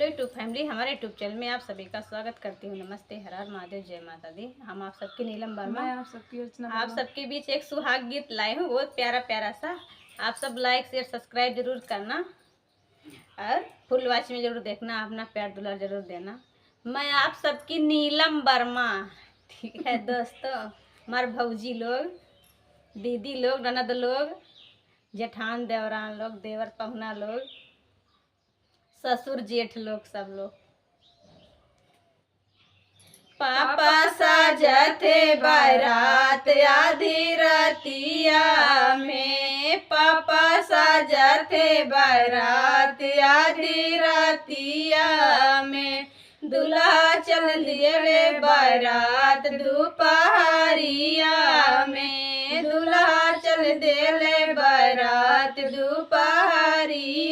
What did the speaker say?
Hello YouTube family, हमारे YouTube channel में आप सभी का स्वागत करती हूँ। नमस्ते, हर हर महादेव, जय माता दी। हम आप सबकी नीलम वर्मा, मैं आप सबकी अर्चना आप सबके बीच एक सुहाग गीत लाए हूँ, बहुत प्यारा प्यारा सा। आप सब लाइक शेयर सब्सक्राइब जरूर करना और फुल वॉच में जरूर देखना, अपना प्यार दुलार जरूर देना। मैं आप सबकी नीलम वर्मा, ठीक है दोस्तों। हमारे भौजी लोग, दीदी लोग, ननद लोग, जेठान देवरान लोग, देवर पहुना लोग, ससुर जेठ लोग, सब लोग। पापा साजते बारात आधी रतिया में, पापा साजते बारात आधी रतिया में, दूल्हा चल दिए बारात दोपहरिया में, दूल्हा चल दिए बारात दोपहरिया